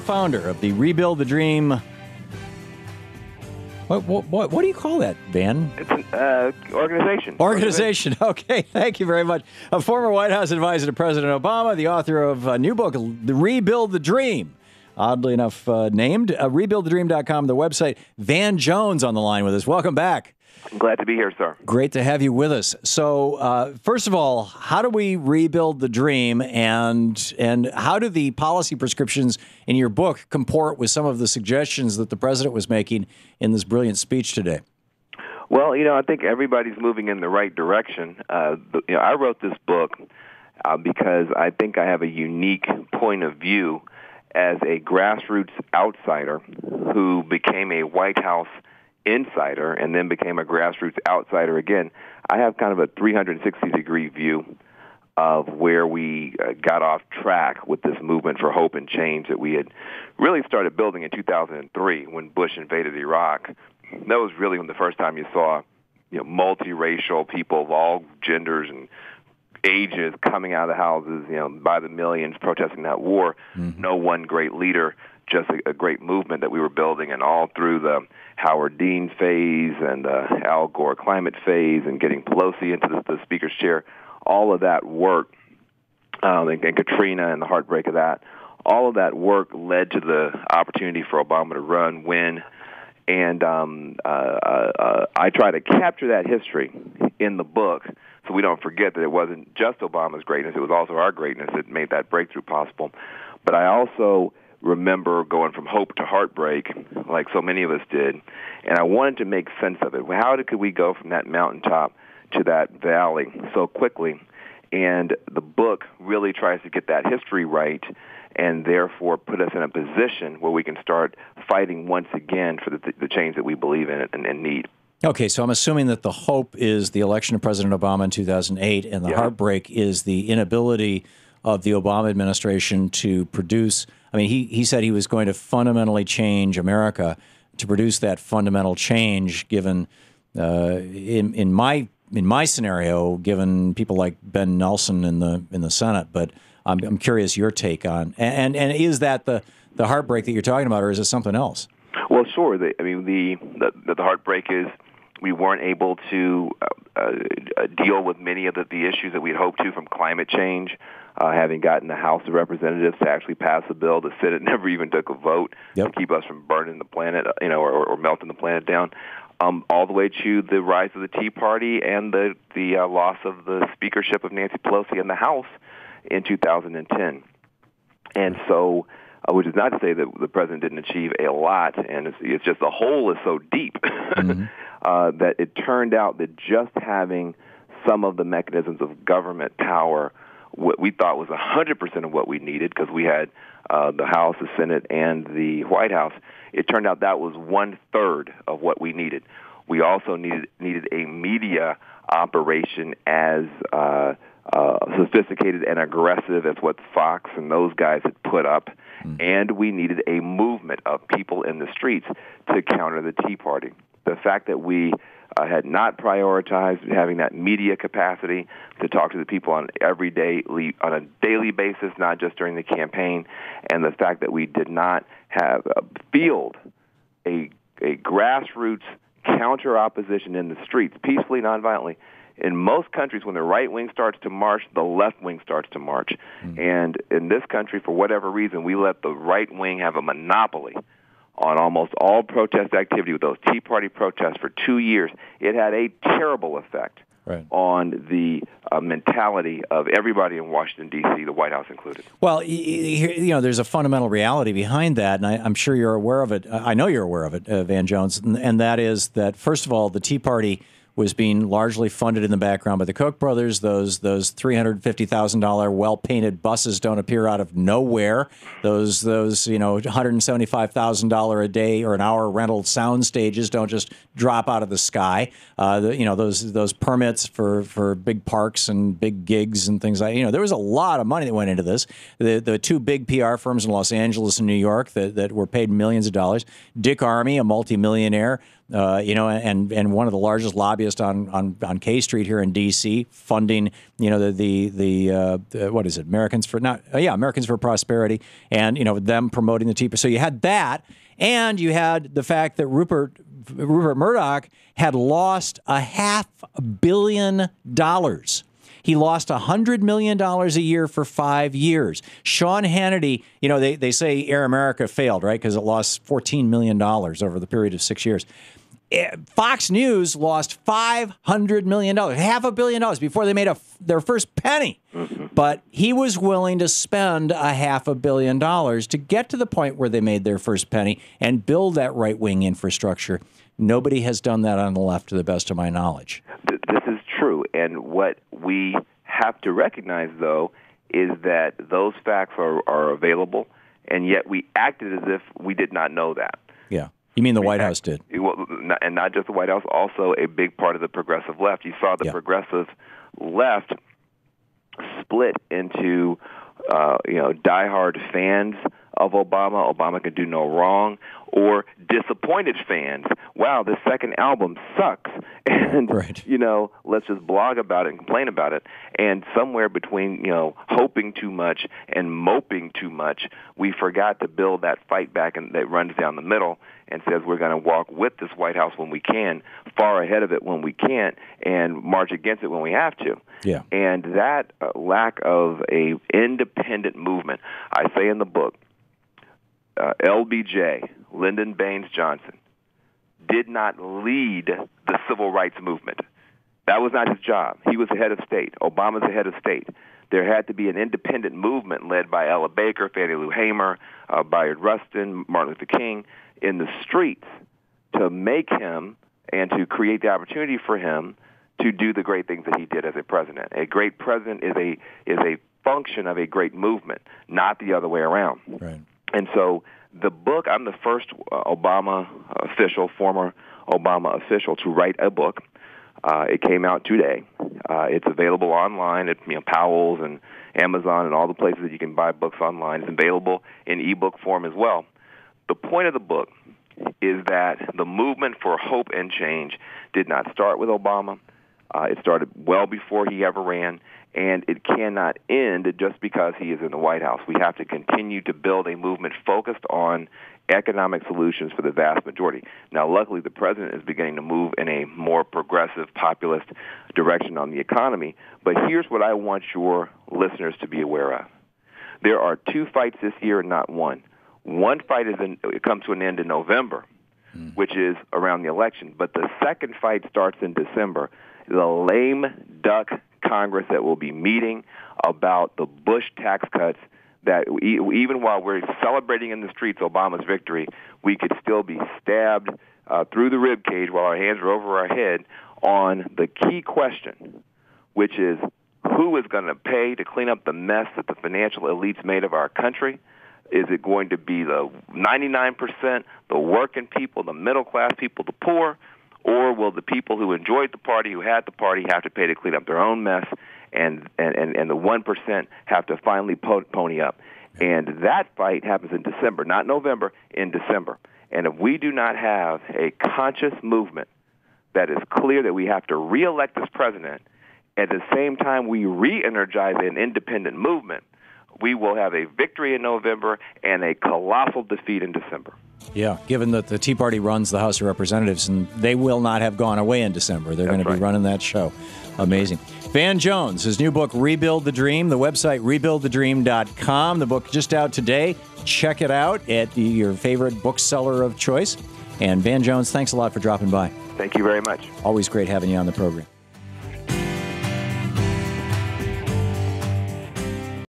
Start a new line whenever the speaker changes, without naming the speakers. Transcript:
co-founder of the Rebuild the Dream. What do you call that, Van?
It's an organization.
Organization. Okay, thank you very much. A former White House advisor to President Obama, the author of a new book, The Rebuild the Dream. Oddly enough named. RebuildTheDream.com, the website. Van Jones on the line with us. Welcome back.
I'm glad to be here, sir.
Great to have you with us. So, first of all, how do we rebuild the dream, and how do the policy prescriptions in your book comport with some of the suggestions that the president was making in this brilliant speech today?
Well, I think everybody's moving in the right direction. I wrote this book because I think I have a unique point of view as a grassroots outsider who became a White House insider and then became a grassroots outsider again. I have kind of a 360-degree view of where we got off track with this movement for hope and change that we had really started building in 2003 when Bush invaded Iraq. That was really when the first time you saw multiracial people of all genders and ages coming out of the houses, by the millions protesting that war. Mm-hmm. No one great leader, just a great movement that we were building, and all through the Howard Dean phase and the Al Gore climate phase and getting Pelosi into the speaker's chair, all of that work, and Katrina and the heartbreak of that, all of that work led to the opportunity for Obama to run, win, and I try to capture that history in the book so we don't forget that it wasn't just Obama's greatness, it was also our greatness that made that breakthrough possible. But I also remember going from hope to heartbreak, like so many of us did, and I wanted to make sense of it. How could we go from that mountaintop to that valley so quickly? And the book really tries to get that history right and therefore put us in a position where we can start fighting once again for the change that we believe in and need.
Okay, so I'm assuming that the hope is the election of President Obama in 2008, and the heartbreak is the inability of the Obama administration to produce. I mean, he said he was going to fundamentally change America. To produce that fundamental change, given in my scenario, given people like Ben Nelson in the Senate. But I'm curious your take on and is that the heartbreak that you're talking about, or is it something else?
Well, sure. The heartbreak is we weren't able to deal with many of the issues that we had hoped to, from climate change, having gotten the House of Representatives to actually pass a bill. The Senate never even took a vote to keep us from burning the planet, or melting the planet down, all the way to the rise of the Tea Party and the loss of the speakership of Nancy Pelosi in the House in 2010. And so, which is not to say that the president didn't achieve a lot, and it's just the hole is so deep that it turned out that just having some of the mechanisms of government power, what we thought was 100% of what we needed, because we had the House, the Senate, and the White House, it turned out that was 1/3 of what we needed. We also needed a media operation as sophisticated and aggressive as what Fox and those guys had put up, and we needed a movement of people in the streets to counter the Tea Party. The fact that we had not prioritized having that media capacity to talk to the people on a daily basis, not just during the campaign, and the fact that we did not have field a grassroots counter opposition in the streets, peacefully, nonviolently. In most countries, when the right wing starts to march, the left wing starts to march. And in this country, for whatever reason, we let the right wing have a monopoly on almost all protest activity with those Tea Party protests for 2 years. It had a terrible effect on the mentality of everybody in Washington, D.C., the White House included.
Well, there's a fundamental reality behind that, and I'm sure you're aware of it. I know you're aware of it, Van Jones, and that is that, first of all, the Tea Party was being largely funded in the background by the Koch brothers. Those $350,000 well-painted buses don't appear out of nowhere. Those $175,000 a day or an hour rental sound stages don't just drop out of the sky. Those permits for big parks and big gigs and things like there was a lot of money that went into this. The two big PR firms in Los Angeles and New York that were paid millions of dollars. Dick Armey, a multimillionaire, and one of the largest lobbyists on K Street here in D.C., funding, the what is it, Americans for Prosperity, and, them promoting the Tea Party. So you had that, and you had the fact that Rupert Murdoch had lost $500 million. He lost $100 million a year for 5 years. Sean Hannity, they say Air America failed, right? Because it lost $14 million over the period of 6 years. Fox News lost $500 million, $500 million before they made their first penny. Mm-hmm. But he was willing to spend $500 million to get to the point where they made their first penny and build that right-wing infrastructure. Nobody has done that on the left, to the best of my knowledge.
This is true. And what we have to recognize, though, is that those facts are available, and yet we acted as if we did not know that.
Yeah. You mean the White House did?
Well, and not just the White House, also a big part of the progressive left. You saw the progressive left split into, diehard fans of Obama. Obama can do no wrong, or disappointed fans. Wow, this second album sucks, and
right.
Let's just blog about it and complain about it. And somewhere between hoping too much and moping too much, we forgot to build that fight back, and that runs down the middle and says we're going to walk with this White House when we can, far ahead of it when we can't, and march against it when we have to.
Yeah.
And that lack of a independent movement, I say in the book, LBJ, Lyndon Baines Johnson, did not lead the civil rights movement. That was not his job. He was the head of state. Obama's the head of state. There had to be an independent movement led by Ella Baker, Fannie Lou Hamer, Bayard Rustin, Martin Luther King in the streets to make him and to create the opportunity for him to do the great things that he did as a president. A great president is a function of a great movement, not the other way around.
Right.
And so the book, I'm the first former Obama official to write a book. It came out today. It's available online at Powell's and Amazon and all the places that you can buy books online. It's available in ebook form as well. The point of the book is that the movement for hope and change did not start with Obama. It started well before he ever ran, and it cannot end just because he is in the White House. We have to continue to build a movement focused on economic solutions for the vast majority. Now, luckily, the president is beginning to move in a more progressive, populist direction on the economy. But here's what I want your listeners to be aware of. There are two fights this year, not one. One fight it comes to an end in November, which is around the election. But the second fight starts in December. The lame duck Congress that will be meeting about the Bush tax cuts that even while we're celebrating in the streets Obama's victory, we could still be stabbed through the ribcage while our hands are over our head on the key question, which is who is going to pay to clean up the mess that the financial elites made of our country? Is it going to be the 99%, the working people, the middle-class people, the poor? Or will the people who enjoyed the party, who had the party, have to pay to clean up their own mess, and the 1% have to finally pony up? And that fight happens in December, not November, in December. And if we do not have a conscious movement that is clear that we have to reelect this president, at the same time we re-energize an independent movement, we will have a victory in November and a colossal defeat in December.
Yeah, given that the Tea Party runs the House of Representatives, and they will not have gone away in December. They're going to be running that show. Amazing. Van Jones, his new book, Rebuild the Dream, the website, rebuildthedream.com. The book just out today. Check it out at your favorite bookseller of choice. And Van Jones, thanks a lot for dropping by.
Thank you very much.
Always great having you on the program.